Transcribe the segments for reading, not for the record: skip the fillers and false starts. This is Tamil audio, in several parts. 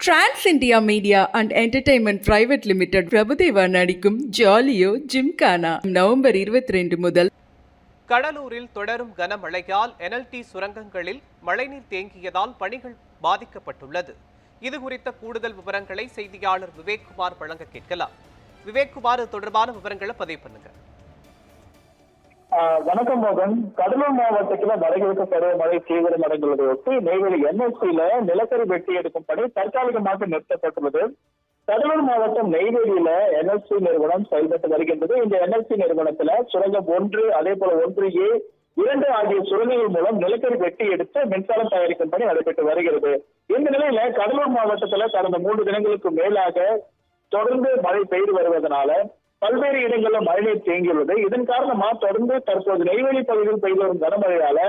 Trans India media and entertainment private limited Prabhudeva நடிக்கும் ஜாலியோ ஜிம்கானா நவம்பர் 22 முதல். கடலூரில் தொடரும் கனமழையால் NLT சுரங்கங்களில் மழைநீர் தேங்கியதால் பணிகள் பாதிக்கப்பட்டுள்ளது. இதுகுறித்த கூடுதல் விவரங்களை செய்தியாளர் விவேக்குமார் வழங்க கேட்கலாம். விவேக்குமார், தொடர்பான விவரங்களை பதிவு பண்ணுங்க. வணக்கம் மோகன். கடலூர் மாவட்டத்தில் வடகிழக்கு பருவமழை தீவிரமடைந்துள்ளதை ஒட்டி நெய்வேலி NLCல நிலக்கரி வெட்டி எடுக்கும் பணி தற்காலிகமாக நிறுத்தப்பட்டுள்ளது. கடலூர் மாவட்டம் நெய்வேலியில NLC நிறுவனம் செயல்பட்டு வருகின்றது. இந்த NLC நிறுவனத்துல சுரங்கம் 1, அதே போல 1A, 2 ஆகிய சுரங்கங்கள் மூலம் நிலக்கரி வெட்டி எடுத்து மின்சாரம் தயாரிக்கும் பணி நடைபெற்று வருகிறது. இந்த நிலையில கடலூர் மாவட்டத்துல கடந்த 3 தினங்களுக்கு மேலாக தொடர்ந்து மழை பெய்து வருவதனால பல்வேறு இடங்களில் மழைநீர் தேங்கியுள்ளது. இதன் காரணமா தொடர்ந்து தற்போது நெய்வேலி பகுதியில் பெய்து வரும் கனமழையால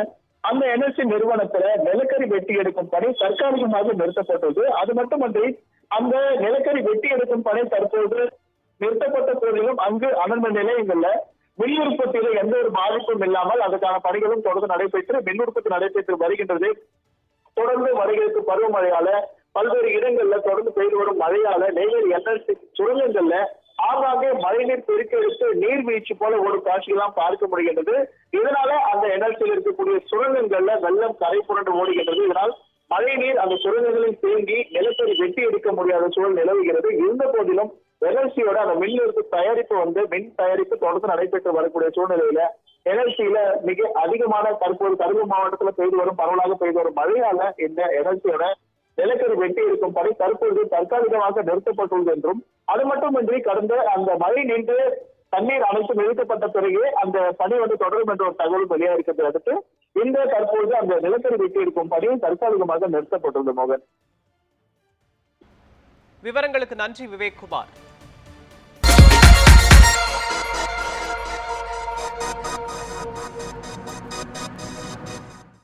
அந்த NLC நிறுவனத்துல நிலக்கரி வெட்டி எடுக்கும் பணி தற்காலிகமாக நிறுத்தப்பட்டது. அது மட்டுமன்றி அந்த நிலக்கரி வெட்டி எடுக்கும் பணி தற்போது நிறுத்தப்பட்ட போதிலும் அங்கு அனர்ம நிலையங்கள்ல மின் உற்பத்தியில எந்த ஒரு பாதிப்பும் இல்லாமல் அதுக்கான பணிகளும் தொடர்ந்து நடைபெற்று மின் உற்பத்தி நடைபெற்று வருகின்றது. தொடர்ந்து வடகிழக்கு பருவமழையால பல்வேறு இடங்கள்ல தொடர்ந்து பெய்து வரும் மழையால நெய்வேலி NLC சுரங்கங்கள்ல ஆங்காங்கே மழைநீர் பெருக்கெடுத்து நீர்வீழ்ச்சி போல ஒரு காட்சியெல்லாம் பார்க்க முடிகின்றது. இதனால அந்த NLCயில் இருக்கக்கூடிய சுரங்கங்கள்ல வெள்ளம் கரை புரண்டு ஓடுகின்றது. இதனால் மழைநீர் அந்த சுரங்கங்களில் தேங்கி நிலக்கரி வெட்டி எடுக்க முடியாத சூழல் நிலவுகிறது. இருந்த போதிலும் NLCயோட அந்த மின் மின் தயாரிப்பு தொடர்ந்து நடைபெற்று வரக்கூடிய சூழ்நிலையில NLCயில மிக அதிகமான தற்போது கடலூர் மாவட்டத்துல பெய்து வரும் பரவலாக பெய்து வரும் மழையால இந்த NLCயோட நிலக்கரி வெட்டி இருக்கும் பணி தற்போது தற்காலிகமாக நிறுத்தப்பட்டுள்ளது என்றும், அது மட்டுமின்றி கடந்த அந்த மழை நின்று தண்ணீர் அனைத்து நிறுத்தப்பட்ட பிறகு அந்த பணி தொடரும் என்ற ஒரு தகவல் வெளியாகிறது. அடுத்து இந்த தற்போது அந்த நிலக்கரி வெட்டி இருக்கும் பணியும் தற்காலிகமாக நிறுத்தப்பட்டுள்ளது. மோகன், விவரங்களுக்கு நன்றி விவேக்குமார்.